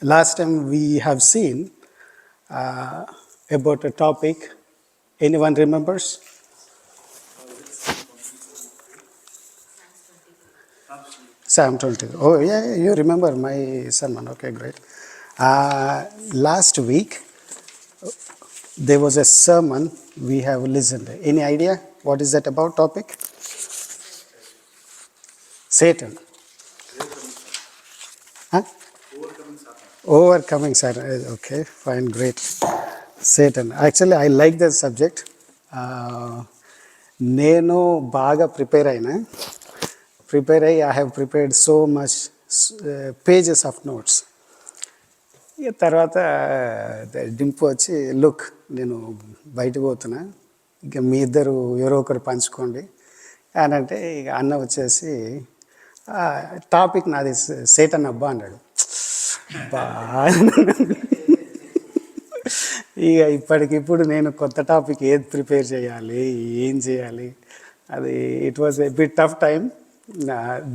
Last time we have seen uh, about a topic. Anyone remembers? Psalm 20. Oh, yeah, you remember my sermon. Okay, great. Last week, there was a sermon we have listened. Any idea what is that about topic? Satan. Huh? Overcoming Satan. Okay, fine, great. Satan. Actually, I like the subject. నేను బాగా prepare అయ్యి I have prepared so much pages of notes. ఇక తర్వాత డింపు వచ్చి look నేను బయటకు పోతున్నా, ఇక మీ ఇద్దరు ఎవరో ఒకరు పంచుకోండి అని అంటే, ఇక అన్న వచ్చేసి టాపిక్ నాది సేటన్ అబ్బా అన్నాడు. బా ఇక ఇప్పటికిప్పుడు నేను కొత్త టాపిక్ ఏది ప్రిపేర్ చేయాలి, ఏం చేయాలి, అది it was a bit tough time.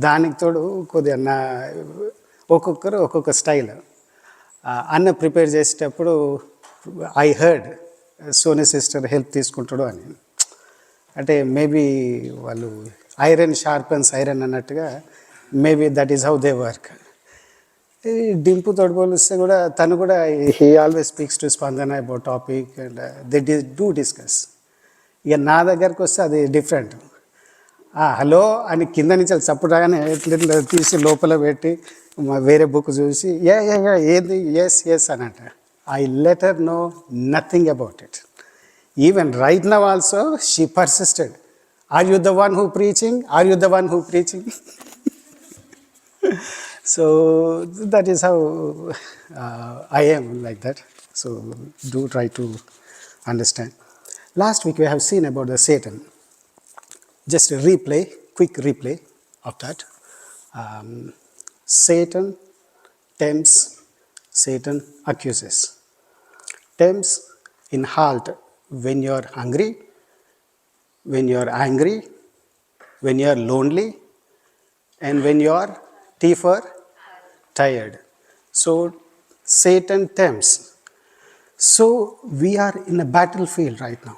దానికి తోడు కొద్దిగా ఒక్కొక్కరు ఒక్కొక్క స్టైల్. అన్న ప్రిపేర్ చేసేటప్పుడు I heard Soni sister help తీసుకుంటాడు అని. అంటే మేబీ వాళ్ళు ఐరన్ షార్పన్స్ ఐరన్ అన్నట్టుగా maybe that is how they work. Dimpu తోడు పోలిస్తే కూడా తను కూడా he always speaks to Spandana about topic and they do discuss. ఇక నా దగ్గరకు వస్తే అది డిఫరెంట్. హలో అని కింద నుంచి చప్పుడు రాగానే ఎట్లా తీసి లోపల పెట్టి వేరే బుక్ చూసి ఏది ఎస్ అని అంట. I let her know nothing about it. Even right now also she persisted. Are you the one who preaching? Are you the one who preaching? So that is how I am like that. So do try to understand. Last week we have seen about the Satan. Just a replay, quick replay of that. Satan tempts, Satan accuses. Tempts in halt when you are hungry, when you are angry, when you are lonely, and when you are or tired. So Satan tempts. So we are in a battlefield right now.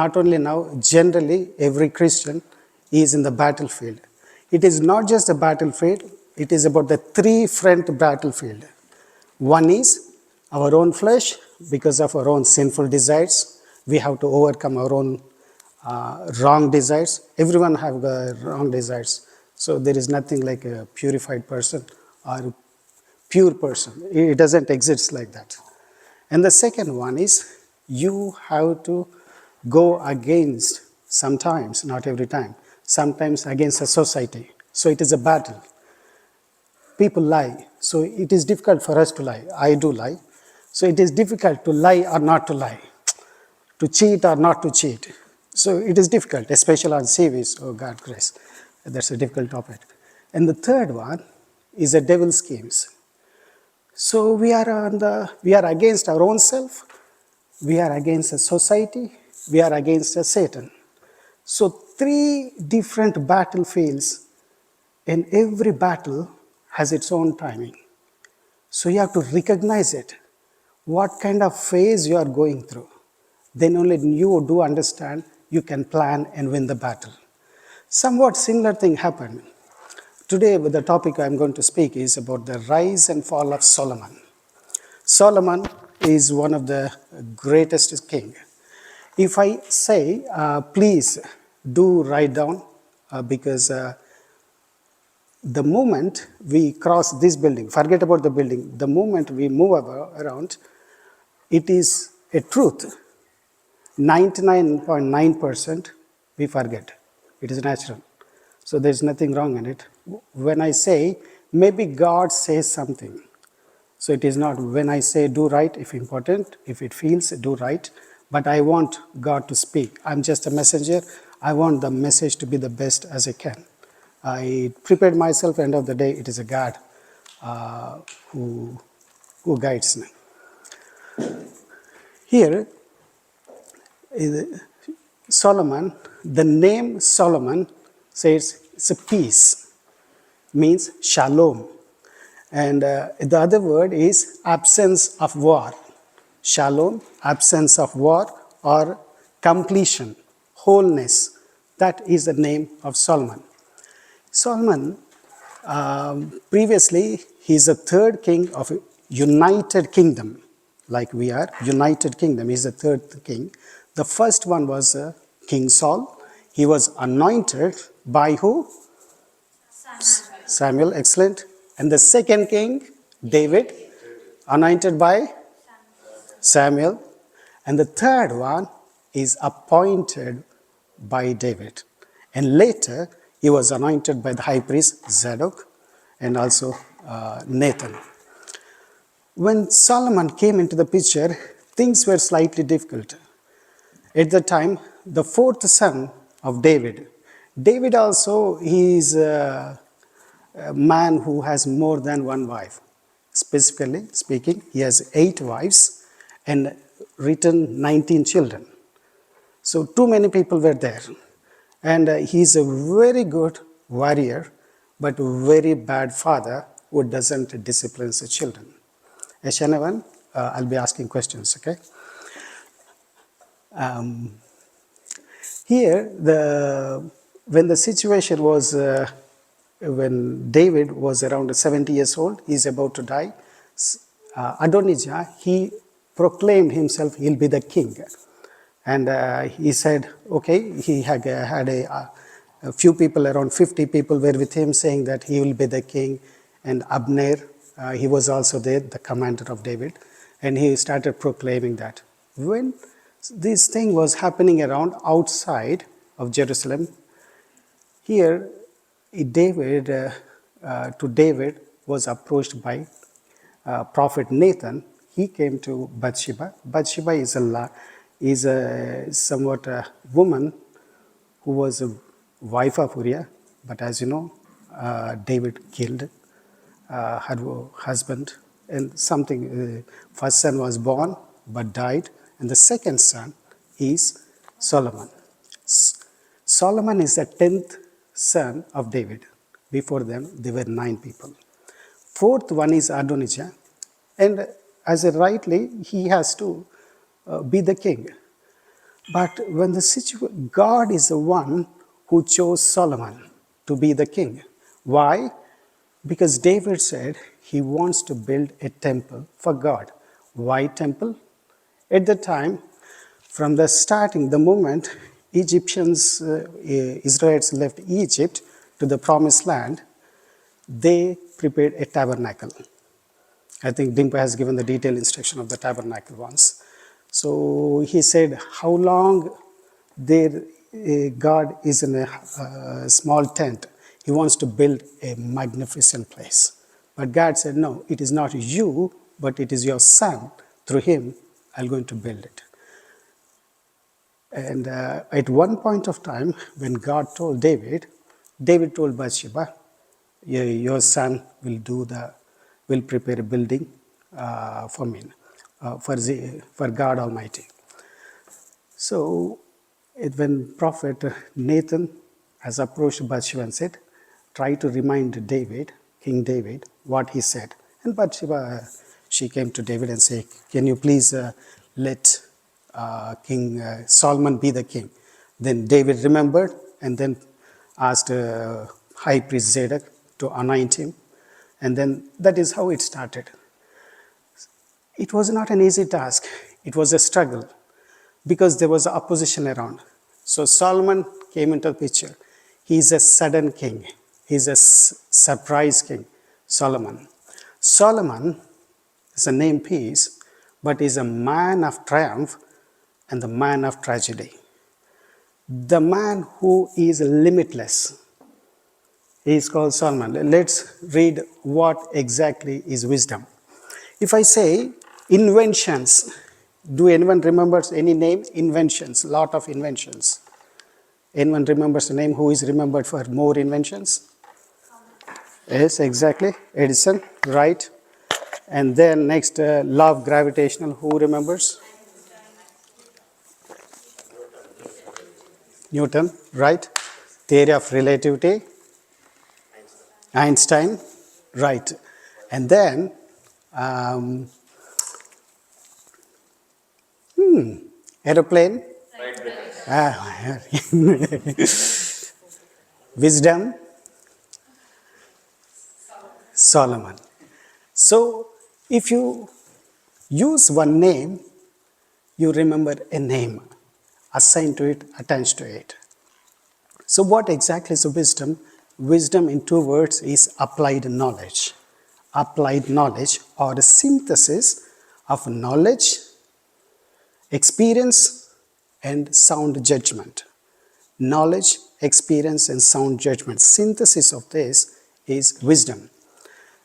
Not only now, generally every Christian is in the battlefield. It is not just a battlefield, it is about the three-front battlefield. One is our own flesh, because of our own sinful desires. We have to overcome our own wrong desires. Everyone have the wrong desires. So there is nothing like a purified person or pure person. It doesn't exist like that. And the second one is you have to go against, sometimes, not every time, sometimes against a society. So it is a battle. People lie. So it is difficult for us to lie. I do lie. So it is difficult to lie or not to lie, to cheat or not to cheat. So it is difficult, especially on CVs. Oh, God grace. That's a difficult topic. And the third one is the devil's schemes. So we are against our own self, we are against a society, we are against a Satan. So three different battlefields, and every battle has its own timing. So you have to recognize it, what kind of phase you are going through. Then only you do understand, you can plan and win the battle. Somewhat similar thing happened. Today, with the topic I'm going to speak is about the rise and fall of Solomon. Solomon is one of the greatest king. If I say, please do write down, because the moment we cross this building, forget about the building, the moment we move around, it is a truth. 99.9% we forget. It is natural. So there's nothing wrong in it. When I say, maybe God says something. So it is not when I say do right, if important, if it feels, do right. But I want God to speak. I'm just a messenger. I want the message to be the best as I can. I prepared myself, end of the day, it is a God who guides me. Here, Solomon, the name Solomon says it's a peace, means shalom. And the other word is absence of war. Shalom, absence of war, or completion, wholeness. That is the name of Solomon. Solomon, previously, he is the third king of a united kingdom, like we are, united kingdom. He is the third king. The first one was King Saul. He was anointed by who? Samuel, excellent. And the second king, David, anointed by Samuel. And the third one is appointed by David. And later, he was anointed by the high priest Zadok and also Nathan. When Solomon came into the picture, things were slightly difficult. At the time, the fourth son of David. David also, he is a man who has more than one wife. Specifically speaking, he has 8 wives and written 19 children. So too many people were there. And he is a very good warrior, but very bad father who doesn't discipline his children. Ashanavan, I'll be asking questions, okay? Here, when the situation was, when David was around 70 years old, he's about to die, Adonijah, he proclaimed himself he'll be the king. And he said, okay, he had a few people, around 50 people were with him saying that he will be the king. And Abner, he was also there, the commander of David. And he started proclaiming that. When this thing was happening around outside of Jerusalem, here David was approached by prophet Nathan. He came to Bathsheba. Bathsheba is a somewhat a woman who was a wife of Uriah, but as you know, David killed her husband, and first son was born but died, and the second son is Solomon. Solomon is the 10th son of David. Before them, there were 9 people. Fourth one is Adonijah, and as a rightly, he has to be the king. But when God is the one who chose Solomon to be the king. Why? Because David said he wants to build a temple for God. Why temple? At the time, from the starting, the moment Israelites left Egypt to the promised land, they prepared a tabernacle. I think Dimpa has given the detailed instruction of the tabernacle once. So he said, how long God is in a small tent, he wants to build a magnificent place. But God said, no, it is not you, but it is your son. Through him, I'm going to build it. And at one point of time, when God told David told Bathsheba, your son will prepare a building for me, for God Almighty. So when prophet Nathan has approached Bathsheba and said, try to remind David, King David, what he said. And Bathsheba, she came to David and said, can you please let King Solomon be the king? Then David remembered and then asked high priest Zadok to anoint him. And then that is how it started. It was not an easy task. It was a struggle because there was opposition around. So Solomon came into the picture. He is a sudden king. He is a surprise king, Solomon. Solomon is a name piece, but is a man of triumph and the man of tragedy. The man who is limitless. He is called Solomon. Let's read what exactly is wisdom. If I say inventions, do anyone remembers any name? Inventions, lot of inventions. Anyone remembers a name who is remembered for more inventions? Yes, exactly. Edison, right. And then next, law of gravitational, who remembers? Newton, right. Theory of relativity? Einstein, right. And then, um, aeroplane, ah, wisdom, Solomon. So, if you use one name, you remember a name assigned to it, attached to it. So, what exactly is wisdom? Wisdom, in two words, is applied knowledge. Applied knowledge, or a synthesis of knowledge, experience, and sound judgment. Knowledge, experience, and sound judgment. Synthesis of this is wisdom.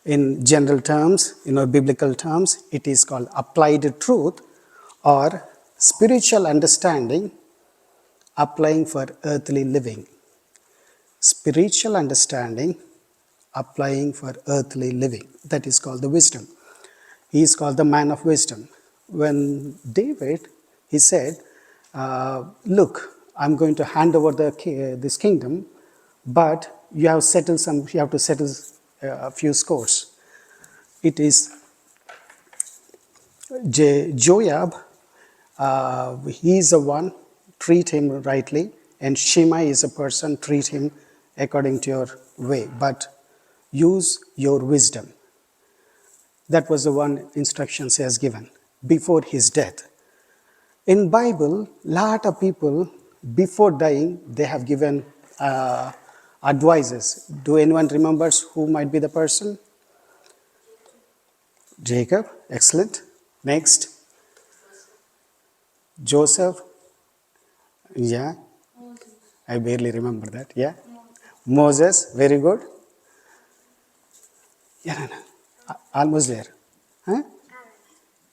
In general terms, biblical terms, it is called applied truth or spiritual understanding applying for earthly living. Spiritual understanding applying for earthly living. That is called the wisdom. He is called the man of wisdom. When David, he said, look, I'm going to hand over this kingdom, but you have to settle a few scores. It is Joab, he is the one, treat him rightly, and Shimei is a person, treat him according to your way, but use your wisdom. That was the one instructions he has given before his death. In Bible, lot of people before dying, they have given advices. Do anyone remembers who might be the person? Jacob, excellent. Next. Joseph, yeah. I barely remember that, yeah. Moses, very good. Yeah, almost there. Huh?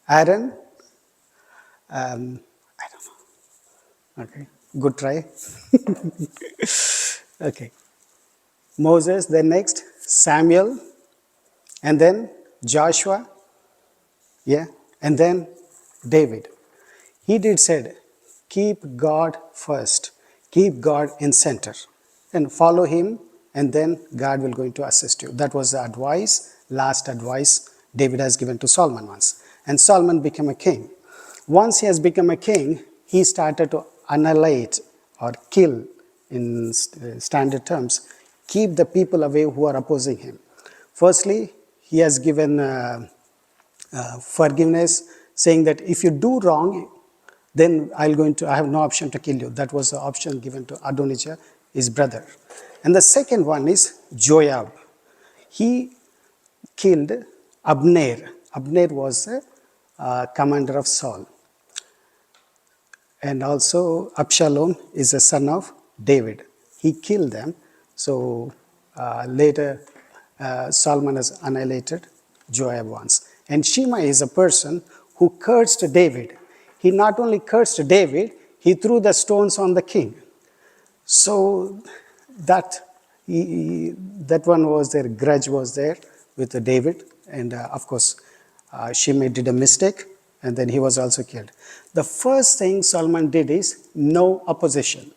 Aaron, I don't know. Okay, good try. Okay. Moses, then next, Samuel, and then Joshua, yeah, and then David. He did said, keep God first, keep God in center, and follow him, and then God will going to assist you. That was the advice, last advice David has given to Solomon once. And Solomon became a king. Once he has become a king, he started to annihilate or kill, in standard terms, keep the people away who are opposing him. Firstly, he has given forgiveness, saying that if you do wrong, then I have no option to kill you. That was the option given to Adonijah, his brother. And the second one is Joab. He killed Abner. Abner was the commander of Saul. And also Absalom is the son of David. He killed them. So later Solomon has annihilated Joab once. And Shimei is a person who cursed David. He not only cursed David, he threw the stones on the king. So that one was there, grudge was there with David. And of course, Shimei did a mistake, and then he was also killed. The first thing Solomon did is no opposition.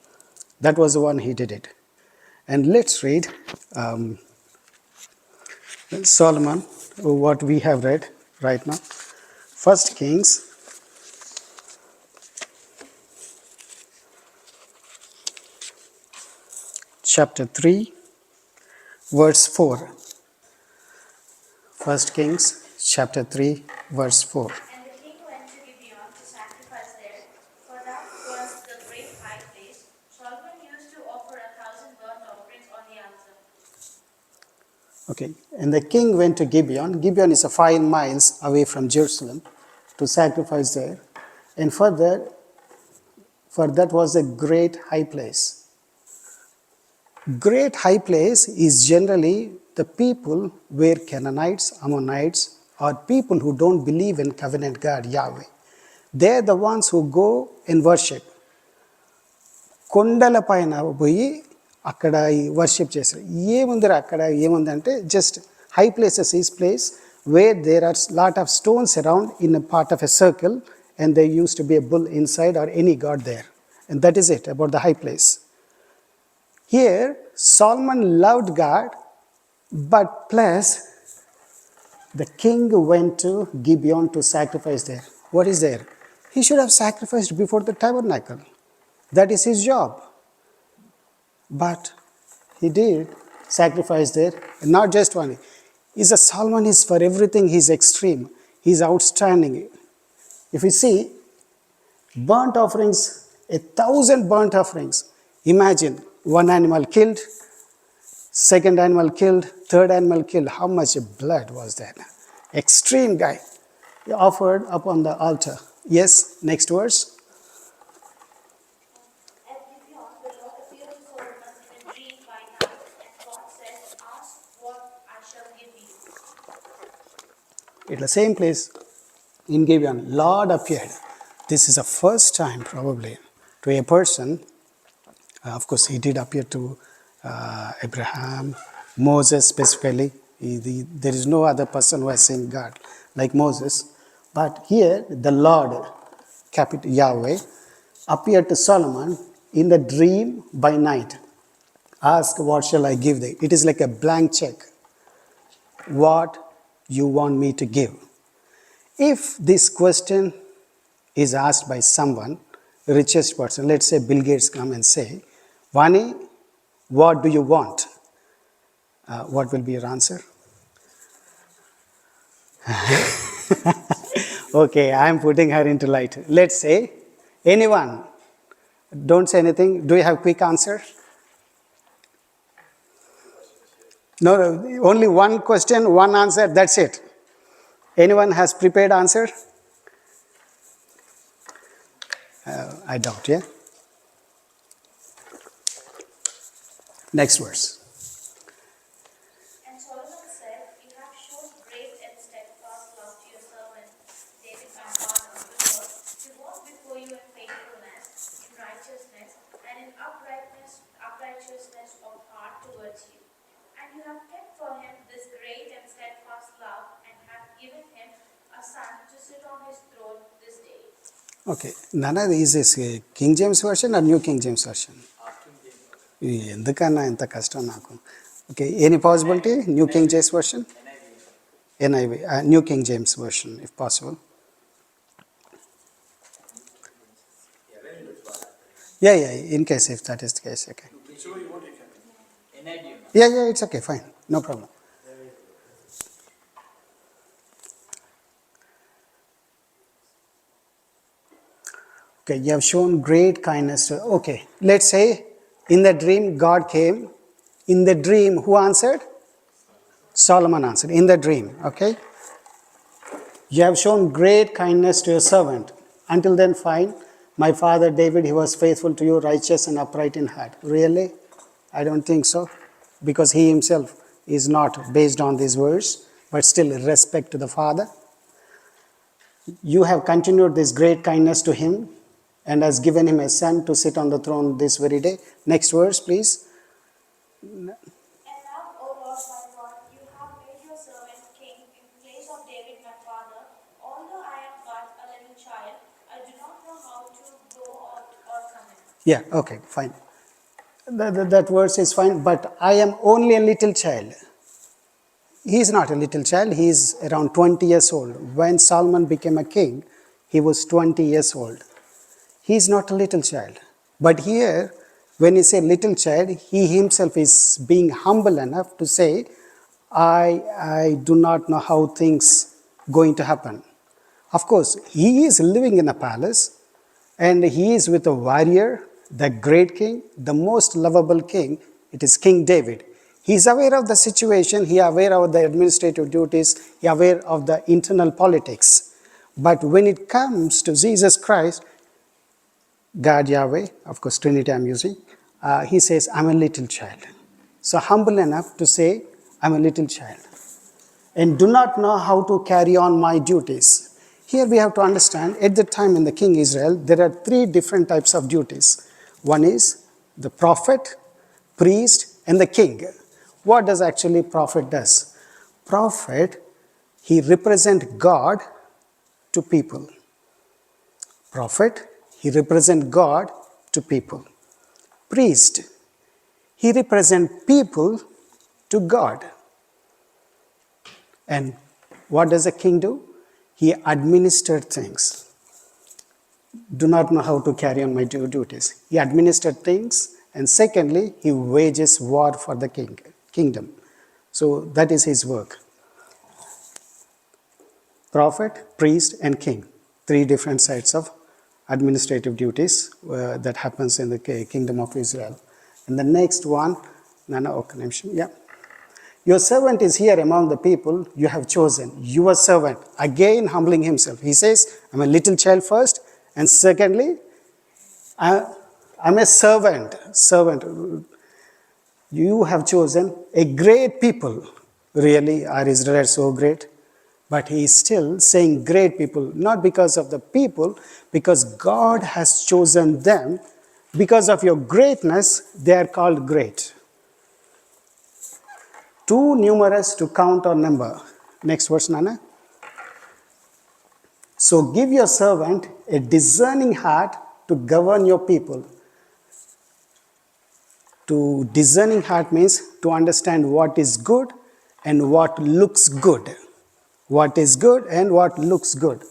That was the one he did it. And let's read Solomon, what we have read right now. 1 Kings chapter 3, verse 4. 1 Kings chapter 3, verse 4. And the king went to Gibeon to sacrifice there, for that was the great high place. Solomon used to offer 1,000 burnt offerings on the altar. Okay, and the king went to Gibeon. Gibeon is 5 miles away from Jerusalem to sacrifice there. And for that was a great high place. Great high place is generally the people where Canaanites, Ammonites, or people who don't believe in covenant God, Yahweh. They're the ones who go and worship. కొండల పైన పోయి అక్కడ worship చేస్తారు. ఏముంది అక్కడ ఏముందంటే just high places is place where there are lot of stones around in a part of a circle and they use to be a bull inside or any god there. And that is it about the high place. Here, Solomon loved God, but plus The king went to Gibeon to sacrifice there. What is there? He should have sacrificed before the tabernacle. That is his job. But he did sacrifice there. And not just one. Solomon is for everything, he's extreme. He's outstanding. If you see, burnt offerings, 1,000 burnt offerings. Imagine one animal killed, second animal killed, third animal killed. How much blood was that? Extreme guy. He offered upon the altar. Yes, next verse. At Gibeon, the Lord appeared to Solomon in a dream by night, and God said, "Ask what I shall give you." At the same place in Gibeon, Lord appeared. This is the first time probably to a person. Of course, he did appear to Abraham, Moses specifically. There is no other person who has seen God like Moses. But here, the Lord, capital Yahweh, appeared to Solomon in the dream by night. Ask, what shall I give thee? It is like a blank check. What you want me to give? If this question is asked by someone, richest person, let's say Bill Gates come and say, Vani, what do you want? What will be your answer? Okay, I am putting her into light. Let's say, anyone, don't say anything. Do you have quick answer? No, only one question, one answer, that's it. Anyone has prepared answer? I doubt, yeah? Next verse. And Solomon said, "You have shown great and steadfast love to your servant David my father, because he walked before you in faithfulness, in righteousness, and in uprightness of heart towards you. And you have kept for him this great and steadfast love, and have given him a son to sit on his throne this day." Okay, Nana, is this King James Version or New King James Version? ఎందుకన్నా ఎంత కష్టం నాకు okay any possibility new king James version NIV, New King James Version if possible. Yeah, in case if that is the case, okay. Yeah, it's okay, fine, no problem. Okay, you have shown great kindness. Okay, let's say in the dream God came. In the dream, who answered? Solomon answered. In the dream, okay? You have shown great kindness to your servant. Until then, fine. My father David, he was faithful to you, righteous and upright in heart. Really? I don't think so. Because he himself is not based on this verse, but still respect to the father. You have continued this great kindness to him and has given him a son to sit on the throne this very day. Next verse, please. And now, O Lord my God, you have made your servant king in place of David my father. Although I am but a little child, I do not know how to go or come in. Yeah, okay, fine. That verse is fine, but I am only a little child. He is not a little child, he is around 20 years old. When Solomon became a king, he was 20 years old. He is not a little child. But here, when he say little child, he himself is being humble enough to say, I do not know how things going to happen. Of course, he is living in a palace and he is with a warrior, the great king, the most lovable king. It is King David. He is aware of the situation, he is aware of the administrative duties, he is aware of the internal politics. But when it comes to Jesus Christ, God Yahweh, of course Trinity I am using, he says, I'm a little child. So humble enough to say, I'm a little child and do not know how to carry on my duties. Here we have to understand, at the time in the King Israel, there are 3 different types of duties. One is the prophet, priest, and the king. What does actually prophet does? Prophet, he represents God to people. Prophet, he represents God to people. Priest, he represents people to God. And What does a king do? He administered things. Do not know how to carry on my duties. He administered things, and secondly, he wages war for the kingdom. So that is his work. Prophet, priest, and king. Three different sides of administrative duties that happens in the kingdom of Israel. And the next one, yeah. Your servant is here among the people you have chosen. Your servant, again humbling himself. He says, I'm a little child first, and secondly, I'm a servant. Servant. You have chosen a great people. Really, are Israelites so great? But he is still saying great people, not because of the people, because God has chosen them. Because of your greatness, they are called great. Too numerous to count or number. Next verse, Nana. So give your servant a discerning heart to govern your people. To discerning heart means to understand what is good and what looks good. What is good and what looks good.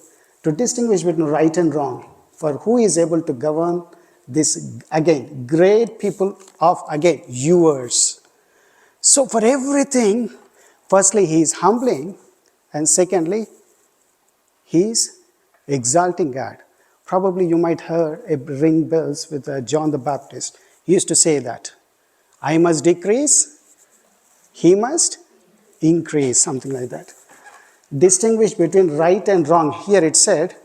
To distinguish between right and wrong. For who is able to govern this, again, great people of, again, yours. So for everything, firstly, he is humbling, and secondly, he is exalting God. Probably you might hear a ring bells with John the Baptist. He used to say that, I must decrease, he must increase, something like that. Distinguish between right and wrong. Here it said,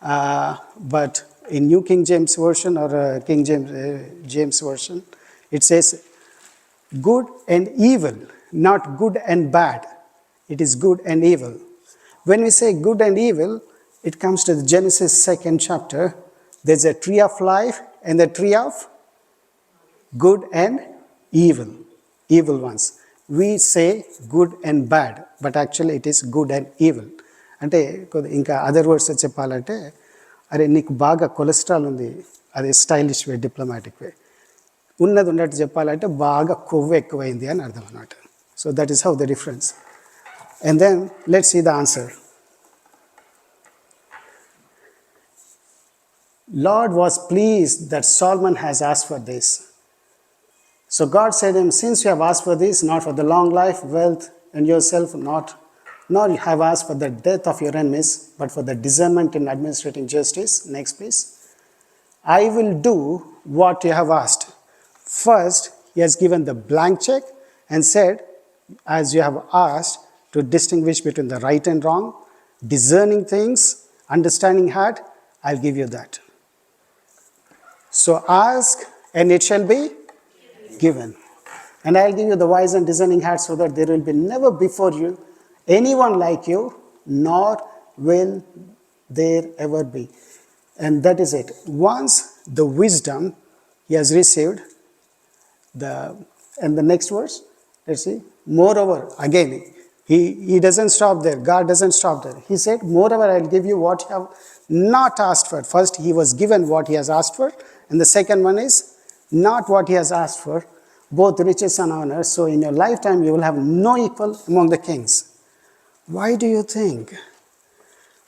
but in New King James Version or King James Version, it says good and evil, not good and bad. It is good and evil. When we say good and evil, it comes to the Genesis 2nd chapter. There's a tree of life and the tree of good and evil, evil ones. We say good and bad, but actually it is good and evil. అంటే ఇంకా other words చెప్పాలంటే అరే నీకు బాగా cholesterol ఉంది, అది stylish వే, diplomatic వే. ఉన్నది ఉన్నట్టు చెప్పాలంటే బాగా కొవ్వు ఎక్కువైంది అని అర్థం అన్నమాట. So that is how the difference. And then let's see the answer. Lord was pleased that Solomon has asked for this. So God said to him, since you have asked for this, not for the long life, wealth, and yourself, nor you have asked for the death of your enemies, but for the discernment in administrating justice. Next, please. I will do what you have asked. First, he has given the blank check and said, as you have asked, to distinguish between the right and wrong, discerning things, understanding heart, I'll give you that. So ask, and it shall be given. And I'll give you the wise and discerning heart, so that there will be never before you anyone like you, nor will there ever be. And that is it. Once the wisdom he has received, and the next verse, let's see. Moreover, again, he doesn't stop there. God doesn't stop there. He said, moreover, I'll give you what you have not asked for. First, he was given what he has asked for. And the second one is not what he has asked for, both riches and honor. So in your lifetime, you will have no equal among the kings. Why do you think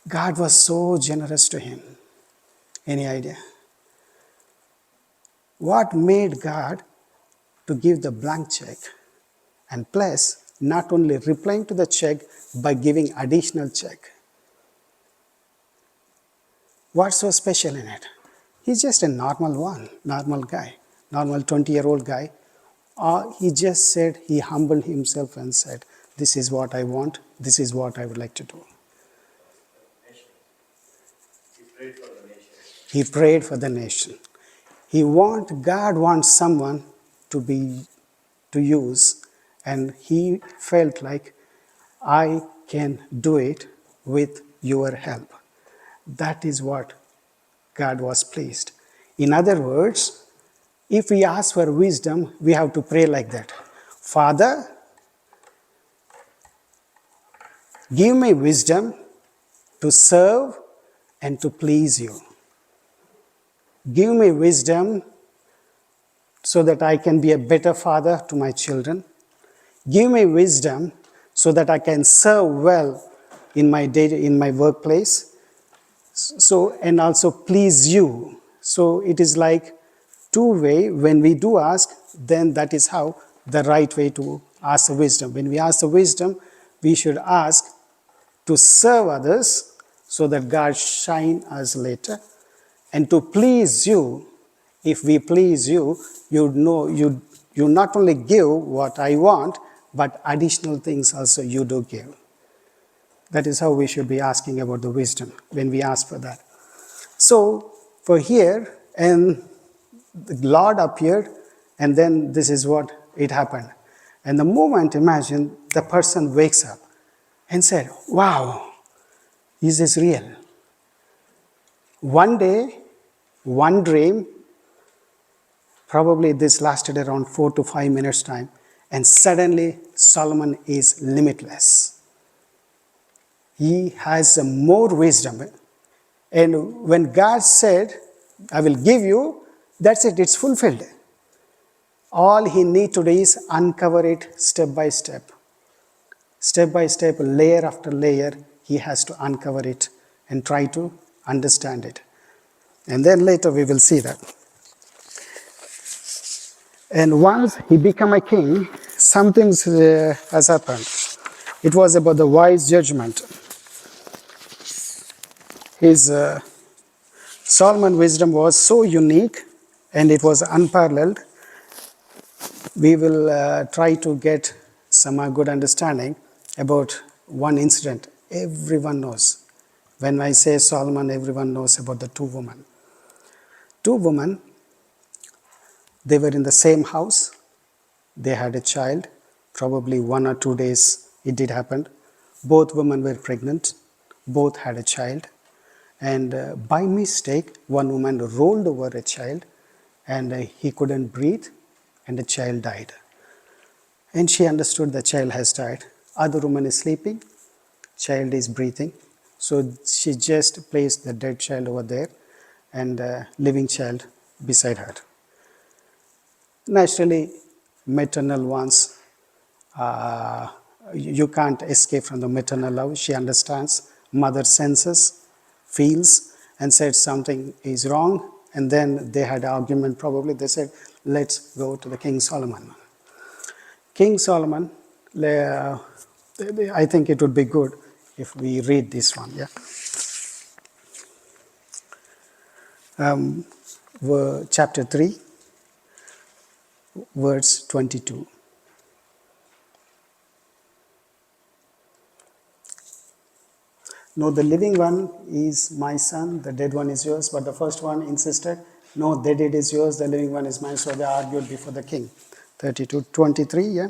God was so generous to him? Any idea? What made God to give the blank check, and plus not only replying to the check by giving additional check? What's so special in it? He's just a normal guy, normal 20-year-old guy. He just said, he humbled himself and said, this is what I want, this is what I would like to do. He prayed for the nation. God wants someone to use, and he felt like, I can do it with your help. That is what God was pleased. In other words, if we ask for wisdom, we have to pray like that. Father, give me wisdom to serve and to please you. Give me wisdom so that I can be a better father to my children. Give me wisdom so that I can serve well in my workplace. So, and also please you. So it is like two-way. When we do ask, then that is how the right way to ask the wisdom. When we ask the wisdom, we should ask to serve others so that God shine us later, and to please you. If we please you, you know you not only give what I want, but additional things also you do give. That is how we should be asking about the wisdom when we ask for that. So for here, and the Lord appeared, and then this is what it happened. And the moment, imagine, the person wakes up and said, wow, is this real? One day, one dream, probably this lasted around 4 to 5 minutes time, and suddenly Solomon is limitless. He has more wisdom. And when God said, I will give you, that's it, it's fulfilled. All he needs to do is uncover it step by step. Step by step, layer after layer, he has to uncover it and try to understand it. And then later we will see that. And once he became a king, something has happened. It was about the wise judgment. His Solomon's wisdom was so unique and it was unparalleled. We will try to get some good understanding about one incident everyone knows. When I say Solomon, everyone knows about the two women. Two women, they were in the same house. They had a child. Probably 1 or 2 days it did happen. Both women were pregnant. Both had a child. And by mistake, one woman rolled over a child and he couldn't breathe and the child died. And she understood the child has died. Other woman is sleeping. Child is breathing. So she just placed the dead child over there and living child beside her. Naturally, maternal ones, you can't escape from the maternal love. She understands, mother senses, feels, and said something is wrong. And then they had an argument probably. They said, let's go to the King Solomon. King Solomon, I think it would be good if we read this one, yeah. Chapter 3, verse 22. No, the living one is my son, the dead one is yours, but the first one insisted, no, the dead is yours, the living one is mine, so they argued before the king. 32, 23, yeah.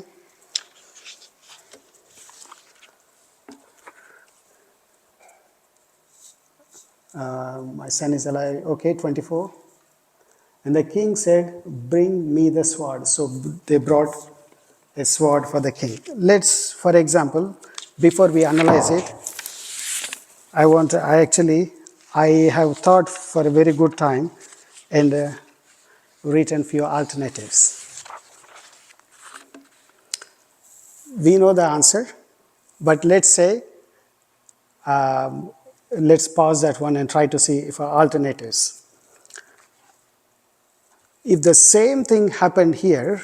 My son is alive. Okay, 24. And the king said, bring me the sword. So they brought a sword for the king. Let's, for example, before we analyze it, I have thought for a very good time and written few alternatives. We know the answer, but let's say, let's pause that one and try to see if our alternatives. If the same thing happened here,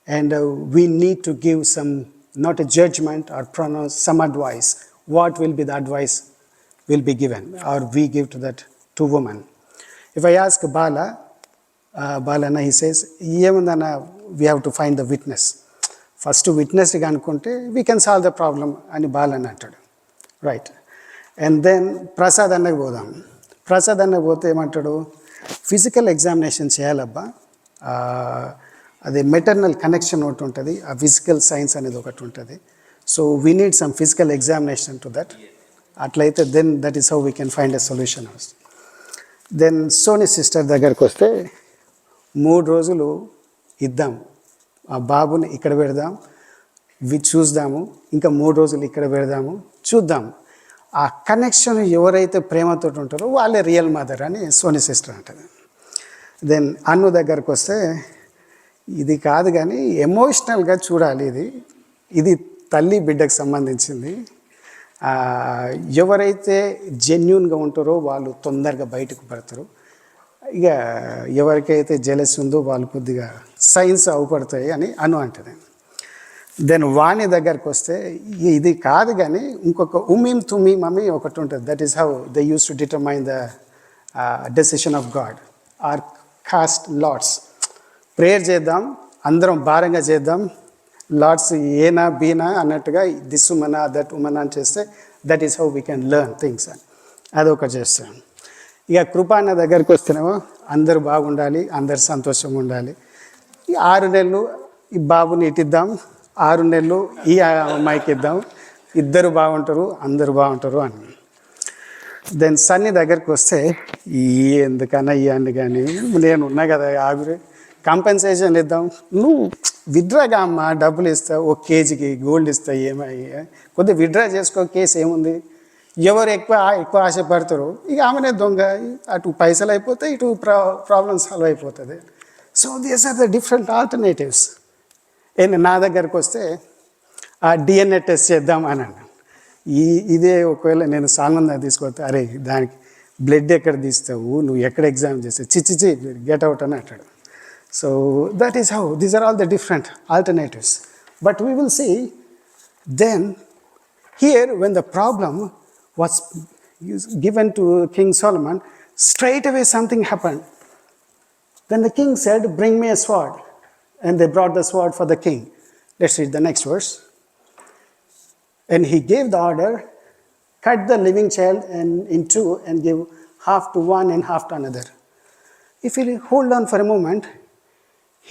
and we need to give some, not a judgment or pronounce some advice, what will be the advice will be given or we give to that two women? If I ask Balana, he says, we have to find the witness. First witness we can solve the problem, and Balana antadu. Right. And then Prasad annaki podam. Prasad annaki pote emantadu, physical examination cheyalabba. Ade maternal connection okati untadi, a physical science anedi okati untadi. So we need some physical examination to that. Atlaithe then that is how we can find a solution. Then Sony sister దగ్గరికి వస్తే 3 రోజులు ఇద్దాం, ఆ బాబుని ఇక్కడ పెడదాం, చూద్దాము, ఇంకా 3 రోజులు ఇక్కడ పెడదాము, చూద్దాం. ఆ కనెక్షన్ ఎవరైతే ప్రేమతో ఉంటారో వాళ్ళే రియల్ మదర్ అని సోనీ సిస్టర్ అంటది. దెన్ అన్ను దగ్గరకు వస్తే ఇది కాదు కానీ ఎమోషనల్గా చూడాలి, ఇది తల్లి బిడ్డకు సంబంధించింది, ఎవరైతే జెన్యున్గా ఉంటారో వాళ్ళు తొందరగా బయటకు పడతారు. ఇక ఎవరికైతే జెలస్ ఉందో వాళ్ళు కొద్దిగా సైన్స్ అవుపడతాయి అని అంటుంది. దెన్ వాణి దగ్గరికి వస్తే ఇది కాదు కానీ ఇంకొక ఉమీమ్ తుమీమ్ అని ఒకటి ఉంటుంది. That is how they use to determine the decision of god or cast lots. Prayer చేద్దాం, అందరం భారంగా చేద్దాం, లాట్స్ ఏనా బీనా అన్నట్టుగా దిస్ ఉమనా దట్ ఉమనా అని చేస్తే that is how we can learn things అని అదొకటి చేస్తాను. ఇక కృపాన్న దగ్గరికి వస్తేనేమో అందరూ బాగుండాలి, అందరు సంతోషంగా ఉండాలి. ఈ 6 నెలలు ఈ బాబుని ఇటిద్దాం, 6 నెలలు ఈ అమ్మాయికి ఇద్దాం, ఇద్దరు బాగుంటారు, అందరూ బాగుంటారు అని. దెన్ సన్నీ దగ్గరికి వస్తే ఎందుకన్నా ఇవ్వండి కానీ నేను ఉన్నా కదా ఆగురి, కాంపెన్సేషన్ ఇద్దాం, నువ్వు విత్డ్రాగా అమ్మ డబ్బులు ఇస్తావు, 1 కేజీకి గోల్డ్ ఇస్తావు, ఏమై కొద్దిగా విత్డ్రా చేసుకో, కేసు ఏముంది. ఎవరు ఎక్కువ ఆశపడతారో ఇక ఆమెనే దొంగ, అటు పైసలు అయిపోతాయి, ఇటు ప్రాబ్లమ్ సాల్వ్ అయిపోతుంది. So these are the different alternatives. నా దగ్గరకు వస్తే ఆ డిఎన్ఏ టెస్ట్ చేద్దాం అని అన్నాను. ఇదే ఒకవేళ నేను సాల్మన్ దగ్గర తీసుకొస్తే, అరే దానికి బ్లడ్ ఎక్కడ తీస్తావు, నువ్వు ఎక్కడ ఎగ్జామ్ చేస్తావు, చిచ్చిచి గెట్ అవుట్ అని అంటాడు. So that is how these are all the different alternatives. But we will see then here when the problem was given to King Solomon, straight away something happened. Then the king said, bring me a sword. And they brought the sword for the king. Let's read the next verse. And he gave the order, cut the living child in two and give half to one and half to another. If you hold on for a moment,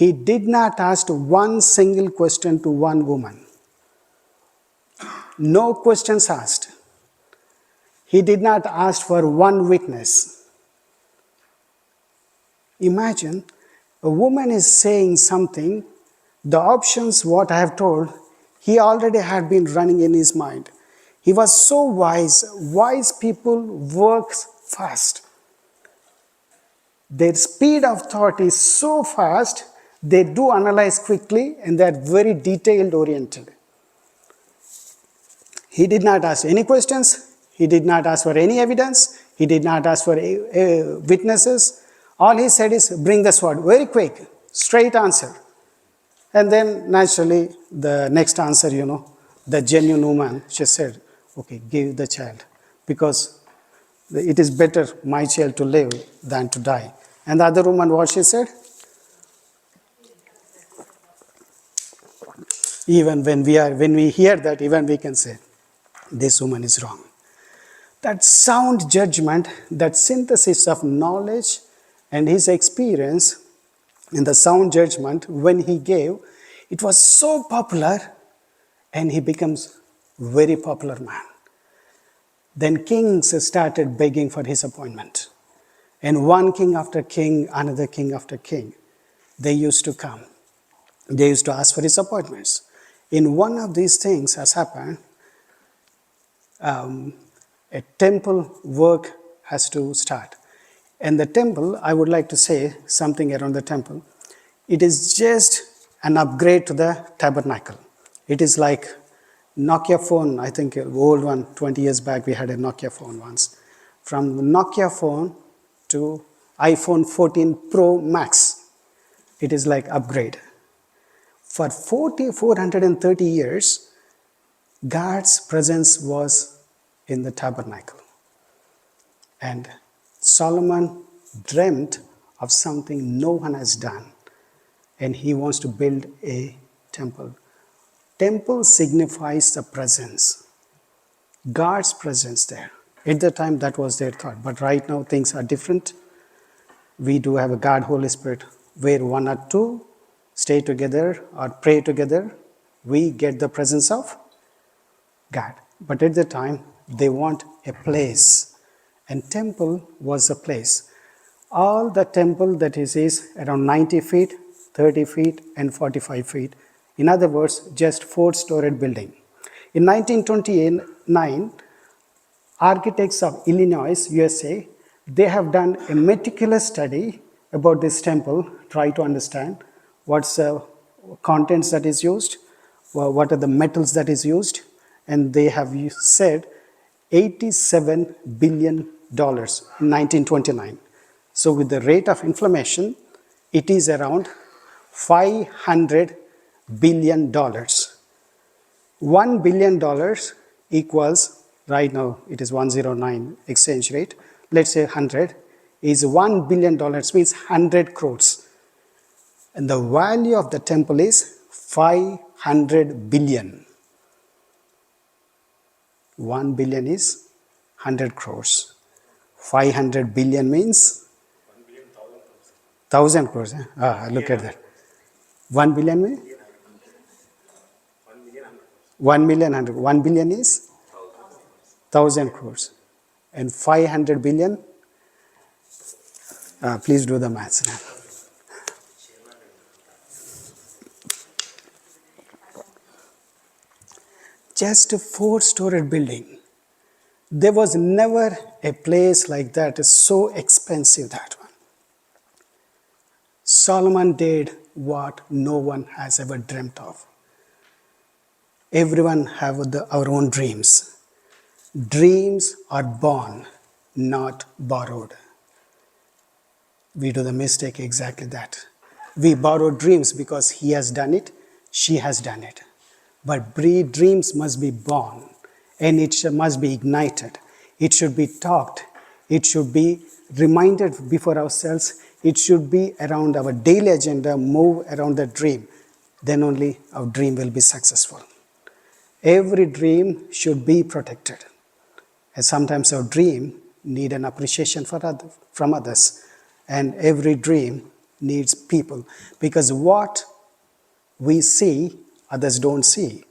he did not ask one single question to one woman. No questions asked. He did not ask for one witness. Imagine a woman is saying something, the options what I have told, he already had been running in his mind. He was so wise. Wise people work fast. Their speed of thought is so fast, they do analyze quickly and they are very detailed oriented. He did not ask any questions. He did not ask for any evidence. He did not ask for witnesses. All he said is, bring the sword. Very quick, straight answer. And then naturally, the next answer, the genuine woman, she said, okay, give the child. Because it is better my child to live than to die. And the other woman, what she said? Even when we hear that, even we can say, this woman is wrong. That sound judgment, that synthesis of knowledge and his experience in the sound judgment when he gave, it was so popular and he becomes very popular man. Then kings started begging for his appointment. And one king after king, another king after king, they used to come. They used to ask for his appointments. In one of these things has happened, a temple work has to start. And the temple, I would like to say something around the temple. It is just an upgrade to the tabernacle. It is like Nokia phone, I think old one, 20 years back we had a Nokia phone once. From Nokia phone to iPhone 14 Pro Max, it is like upgrade. For 430 years, God's presence was in the tabernacle. And Solomon dreamt of something no one has done. And he wants to build a temple. Temple signifies the presence. God's presence there. At the time, that was their thought. But right now, things are different. We do have a God, Holy Spirit, where one or two stay together or pray together. We get the presence of God. But at the time, they want a place. And temple was a place. All the temple that is around 90 feet, 30 feet, and 45 feet. In other words, just 4-storied building. In 1929, architects of Illinois, USA, they have done a meticulous study about this temple, try to understand what's the contents that is used, what are the metals that is used, and they have said $87 billion in 1929. So with the rate of inflation, it is around $500 billion. $1 billion equals, right now it is 109 exchange rate, let's say 100, is $1 billion means 100 crores. And the value of the temple is 500 billion. 1 billion is 100 crores. 500 billion means 1,000 crores. Look at that. 1 billion means 1 million 100. 1 billion is 1,000 crores. And 500 billion, please do the maths now. Just a 4-storied building. There was never a place like that. It's so expensive, that one. Solomon did what no one has ever dreamt of. Everyone have our own dreams. Dreams are born, not borrowed. We do the mistake exactly that. We borrow dreams because he has done it, she has done it. But dreams must be born, and it must be ignited. It should be talked. It should be reminded before ourselves. It should be around our daily agenda, move around the dream. Then only our dream will be successful. Every dream should be protected. And sometimes our dream need an appreciation from others. And every dream needs people. Because what we see, others don't see.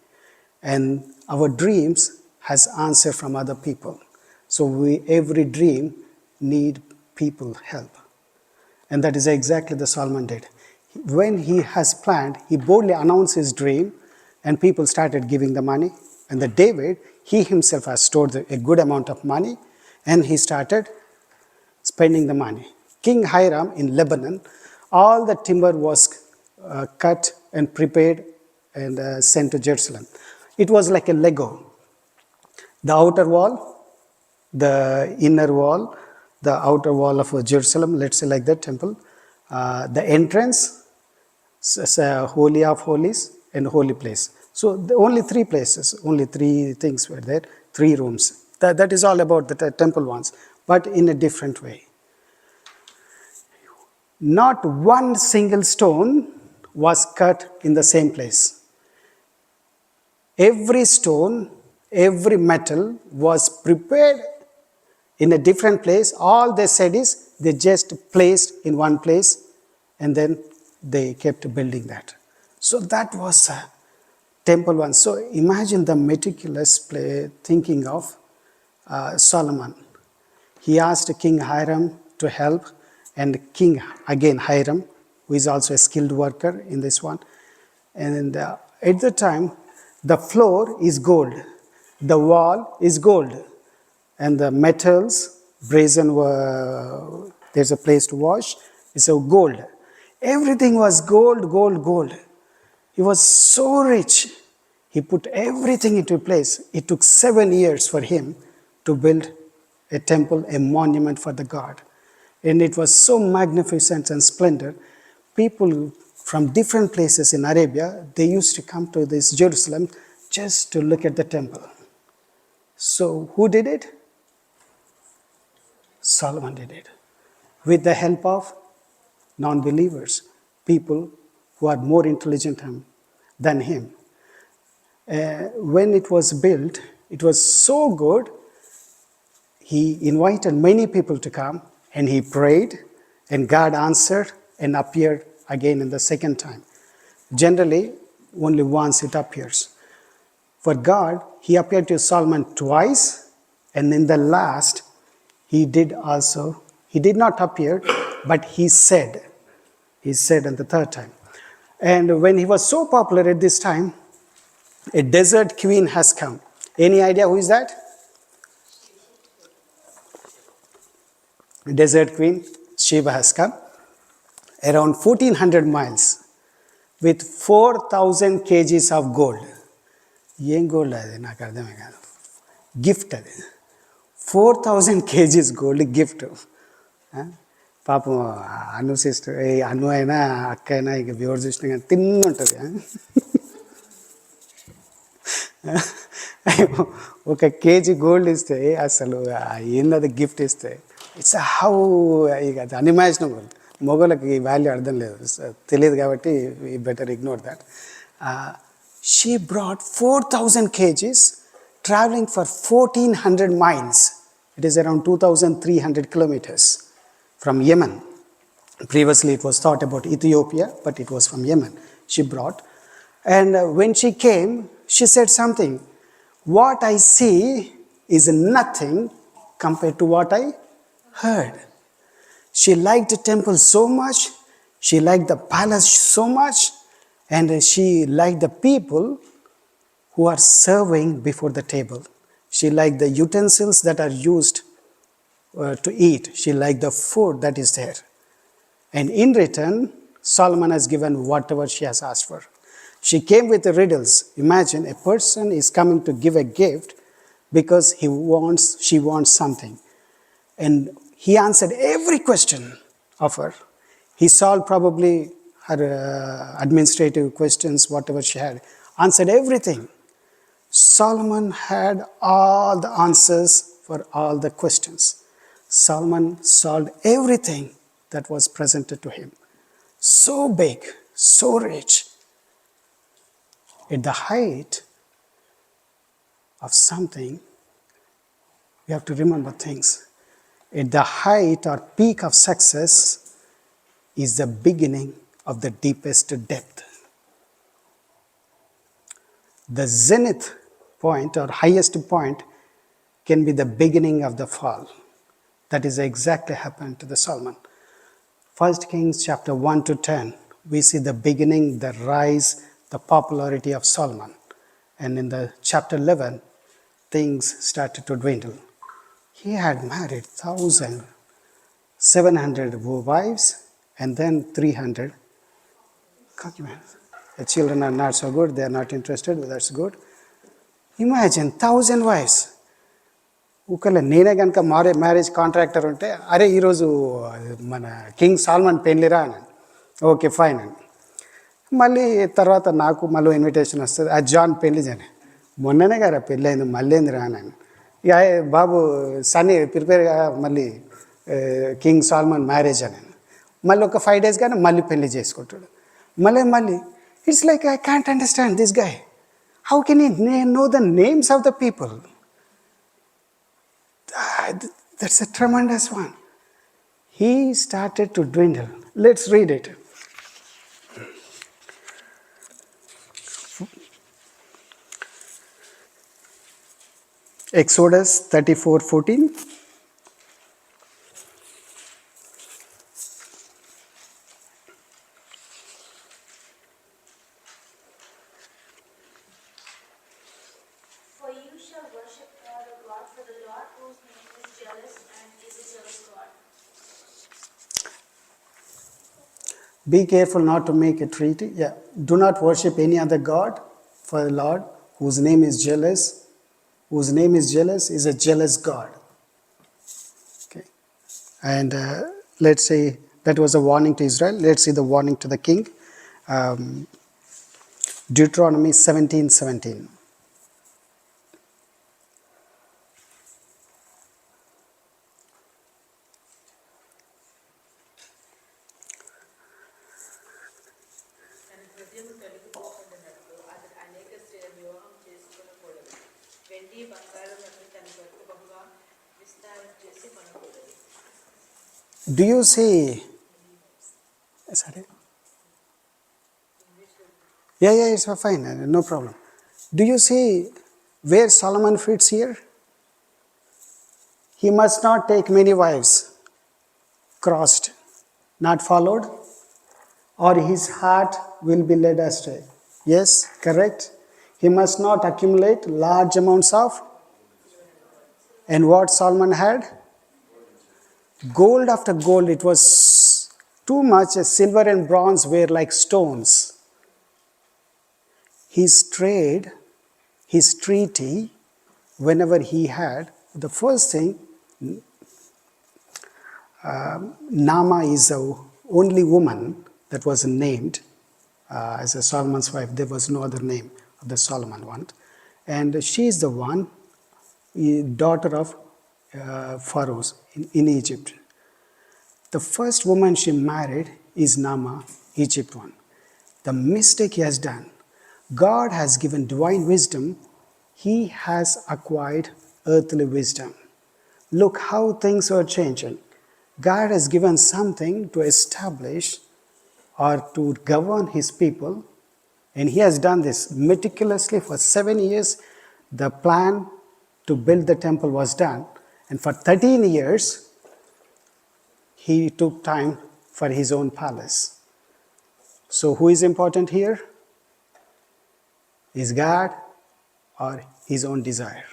And our dreams has answer from other people. So every dream need people help. And that is exactly the Solomon did. When he has planned, he boldly announced his dream, and people started giving the money. And the David, he himself has stored a good amount of money, and he started spending the money. King Hiram in Lebanon, all the timber was cut and prepared and sent to Jerusalem. It was like a Lego. The outer wall, the inner wall, the outer wall of Jerusalem, let's say like that temple, the entrance, Holy of Holies, and holy place. So only 3 places, only 3 things were there, 3 rooms. That is all about the temple once, but in a different way. Not one single stone was cut in the same place. Every stone, every metal was prepared in a different place. All they said is they just placed in one place, and then they kept building that. So that was a temple one. So imagine the meticulous thinking of Solomon. He asked King Hiram to help, and King, again Hiram, who is also a skilled worker in this one. And at the time, the floor is gold, the wall is gold, and the metals, brazen, there's a place to wash, it's a gold. Everything was gold, gold, gold. He was so rich. He put everything into place. It took 7 years for him to build a temple, a monument for the God. And it was so magnificent and splendid. People from different places in Arabia, they used to come to this Jerusalem just to look at the temple. So who did it? Solomon did it. With the help of non-believers, people who are more intelligent than him. When it was built, it was so good, he invited many people to come, and he prayed, and God answered and appeared again in the second time. Generally, only once it appears. For God, he appeared to Solomon twice, and in the last, he did not appear, but he said on the third time. And when he was so popular at this time, a desert queen has come. Any idea who is that? Desert queen, Sheba has come. Around 1400 miles with 4,000 kgs of gold. Yen gold adi, naaku ardhame kaadu. Gift adi. 4,000 kgs gold gift. పాపం అను sister అను అయినా అక్క అయినా ఇక ఎవరు చూసినా కానీ తిన్నుంటుంది. ఒక KG gold ఇస్తే అసలు ఏంది గిఫ్ట్ ఇస్తే ఇట్స్ హౌ ఇక అది అన్ఇమాజినబుల్. మొగోళ్ళకి ఈ వాల్యూ అర్థం లేదు, తెలియదు కాబట్టి we better ignore that. She brought 4,000 kgs traveling for 1,400 miles. It is around 2,300 kilometers from Yemen. Previously it was thought about Ethiopia, but it was from Yemen she brought. And when she came, she said something. What I see is nothing compared to what I heard. She liked the temple so much, she liked the palace so much, and she liked the people who are serving before the table. She liked the utensils that are used to eat. She liked the food that is there. And in return, Solomon has given whatever she has asked for. She came with the riddles. Imagine a person is coming to give a gift because she wants something. And he answered every question of her. He solved probably her administrative questions, whatever she had, answered everything. Solomon had all the answers for all the questions. Solomon solved everything that was presented to him. So big, so rich. At the height of something, we have to remember things. At the height or peak of success is the beginning of the deepest depth. The zenith point or highest point can be the beginning of the fall. That is exactly happened to the Solomon. 1 Kings chapter 1 to 10, we see the beginning, the rise, the popularity of Solomon. And in the chapter 11, things started to dwindle. He had married 1,700 wives and then 300 concubines. The children are not so good, they are not interested, but that's good. Imagine 1,000 wives. ఒకవేళ నేనే కనుక marriage contractor ఉంటే, అరే ఈరోజు మన king salmon పెళ్ళిరా అని, okay fine అని. మళ్ళీ తర్వాత నాకు మళ్ళీ ఇన్విటేషన్ వస్తుంది, ఆ జాన్ పెళ్ళి అని, మొన్ననే కదా పెళ్ళి అయింది మళ్ళీ ఏంది రానని. ఇక బాబు సన్నీ ప్రిపేర్గా మళ్ళీ కింగ్ సాల్మన్ మ్యారేజ్ అని, మళ్ళీ ఒక 5 days కానీ మళ్ళీ పెళ్ళి చేసుకుంటాడు. మళ్ళీ it's like I can't understand this guy. How can he know the names of the people? That's a tremendous one. He started to dwindle. Let's read it. Exodus 34:14. For you shall worship no other God, for the Lord whose name is jealous and is a jealous God. Be careful not to make a treaty. Yeah. Do not worship any other God, for the Lord whose name is jealous is a jealous God. Okay. And let's say that was a warning to Israel. Let's see the warning to the king. Deuteronomy 17:17. Do you see? Sorry. Yeah, it's fine, no problem. Do you see where Solomon fits here? He must not take many wives. Crossed, not followed, or his heart will be led astray. Yes, correct. He must not accumulate large amounts of. And what Solomon had? Gold after gold. It was too much. Silver and bronze were like stones. His trade, his treaty, whenever he had, The first thing, Nama is the only woman that was named as a Solomon's wife. There was no other name of the Solomon one. And she is the one, daughter of Pharaoh in Egypt. The first woman she married is Nama, Egypt one. The mistake he has done, God has given divine wisdom, he has acquired earthly wisdom. Look how things are changing. God has given something to establish or to govern his people, and he has done this meticulously for 7 years. The plan to build the temple was done, and for 13 years, he took time for his own palace. So, who is important here? Is God or his own desire?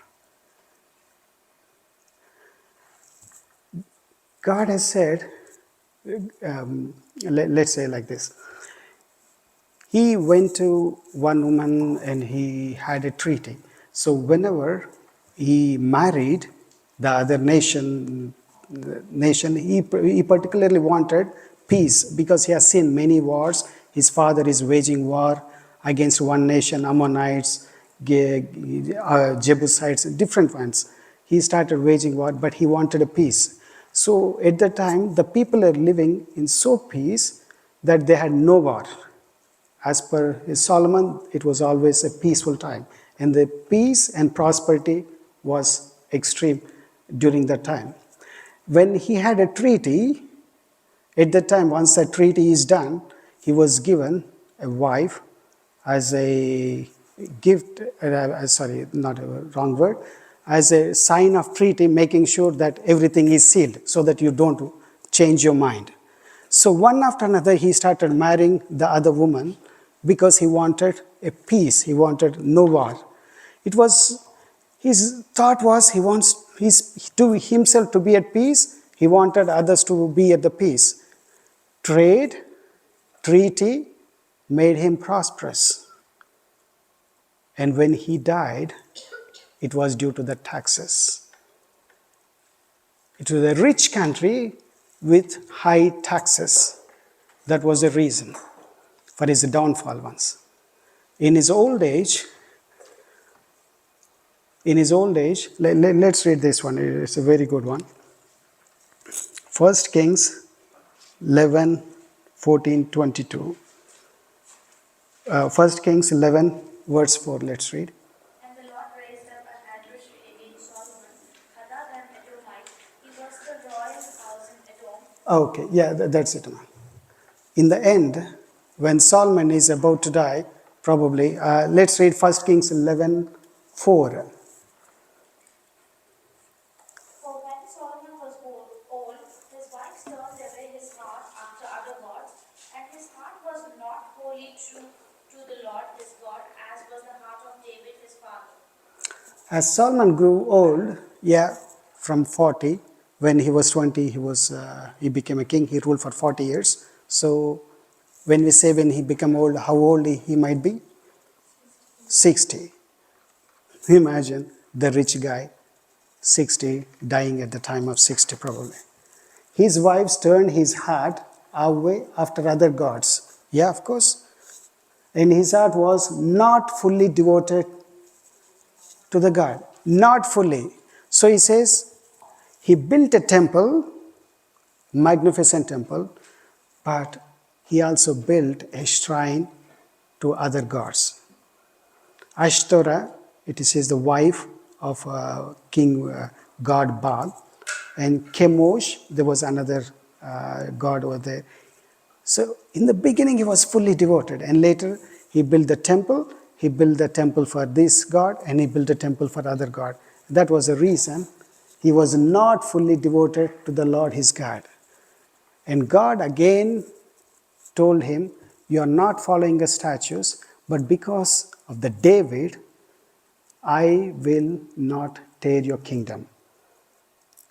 God has said, let's say like this. He went to one woman and he had a treaty. So whenever he married the other nation, he particularly wanted peace because he has seen many wars. His father is waging war against one nation, Ammonites, Jebusites, different ones. He started waging war, but he wanted a peace. So at the time, the people are living in so peace that they had no war. As per Solomon, it was always a peaceful time. And the peace and prosperity was extreme during that time. When he had a treaty, at that time, once that treaty is done, he was given a wife as a gift, sorry, not a wrong word, as a sign of treaty, making sure that everything is sealed so that you don't change your mind. So one after another, he started marrying the other woman because he wanted a peace. He wanted no war. It was, his thought was he wants himself to be at peace. He wanted others to be at the peace. Trade, treaty made him prosperous. And when he died, it was due to the taxes. It was a rich country with high taxes. That was the reason for his downfall once. In his old age, let's read this one. It's a very good one. 1 Kings 11, 14, 22. 1 Kings 11, verse 4, let's read. And the Lord raised up an adversary against Solomon, Hadad an Edomite. He was the royal house in Edom. Okay, yeah, that's it. In the end, when Solomon is about to die, probably, let's read 1 Kings 11, 4. For when Solomon was old, his wives turned away his heart after other gods, and his heart was not wholly true to the Lord his God, as was the heart of David his father. As Solomon grew old, from 40, when he was 20, he became a king. He ruled for 40 years. So when we say when he became old, how old he might be? 60. Imagine the rich guy, 60, dying at the time of 60 probably. His wives turned his heart away after other gods. Yeah, of course. And his heart was not fully devoted to the God. Not fully. So he says, he built a temple, magnificent temple, but he also built a shrine to other gods. Ashtoreth, it is the wife of king god Baal, and Chemosh, there was another god over there. So in the beginning he was fully devoted, and later he built the temple. He built the temple for this god, and he built a temple for other god. That was the reason he was not fully devoted to the Lord his God. And God again told him, you are not following the statutes, but because of the David, I will not tear your kingdom.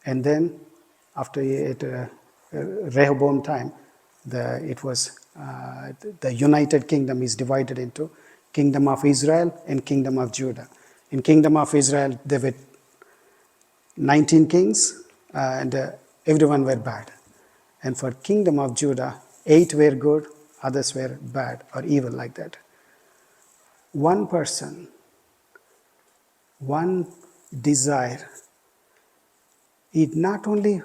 And then after Rehoboam time, the united kingdom is divided into kingdom of Israel and kingdom of Judah. In kingdom of Israel, there were 19 kings, and everyone were bad. And for kingdom of Judah, 8 were good, others were bad or evil like that. One person, one desire, it not only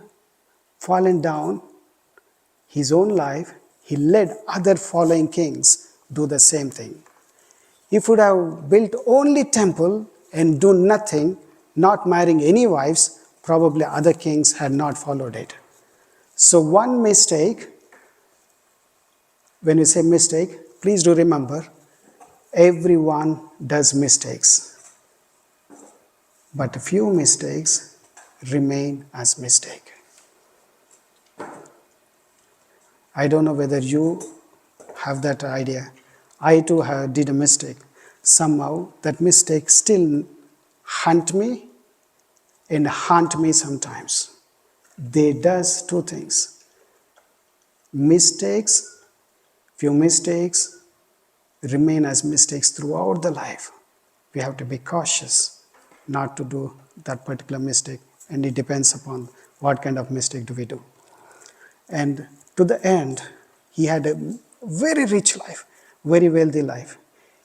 fallen down his own life, he led other following kings do the same thing. If would have built only temple and do nothing, not marrying any wives, probably other kings had not followed it. So one mistake, when we say mistake, please do remember, everyone does mistakes. But a few mistakes remain as mistake. I don't know whether you have that idea. I too did a mistake. Somehow that mistake still haunt me and haunt me sometimes. They does two things. Mistakes, few mistakes remain as mistakes throughout the life. We have to be cautious not to do that particular mistake, and it depends upon what kind of mistake do we do. And to the end, he had a very rich life, very wealthy life.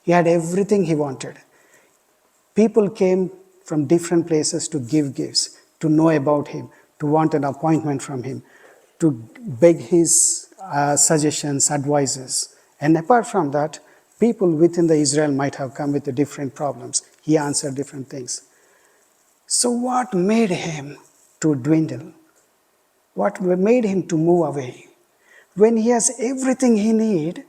He had everything he wanted. People came from different places to give gifts, to know about him, to want an appointment from him, to beg his suggestions, advices. And apart from that, people within the Israel might have come with different problems. He answered different things. So what made him to dwindle? What made him to move away? When he has everything he needs,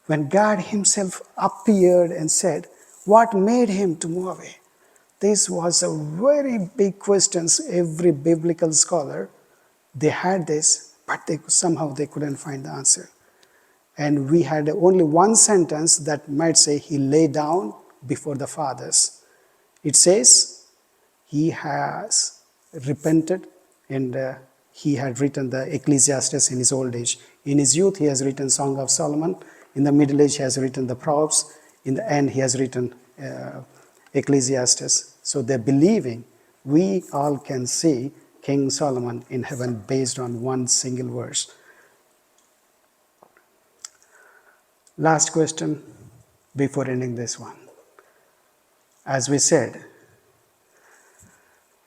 when God himself appeared and said, what made him to move away? This was a very big question. Every biblical scholar, they had this, but somehow they couldn't find the answer. And we had only one sentence that might say he lay down before the fathers. It says he has repented, and he had written the Ecclesiastes in his old age. In his youth, he has written Song of Solomon. In the middle age, he has written the Proverbs. In the end, he has written Ecclesiastes. So they're believing we all can see King Solomon in heaven based on one single verse. Last question before ending this one. As we said,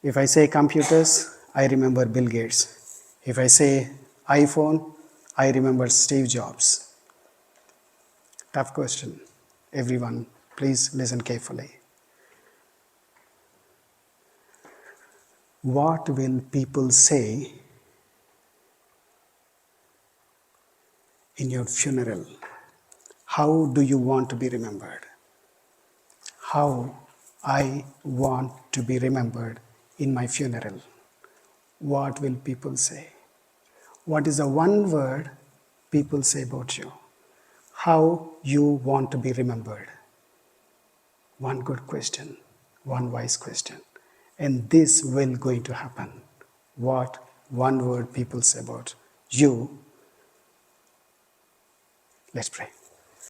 if I say computers, I remember Bill Gates. If I say iPhone, I remember Steve Jobs. Tough question. Everyone, please listen carefully. What will people say in your funeral? How do you want to be remembered? How I want to be remembered in my funeral. What will people say? What is the one word people say about you? How you want to be remembered? One good question, one wise question. And this will going to happen. What one word people say about you. Let's pray.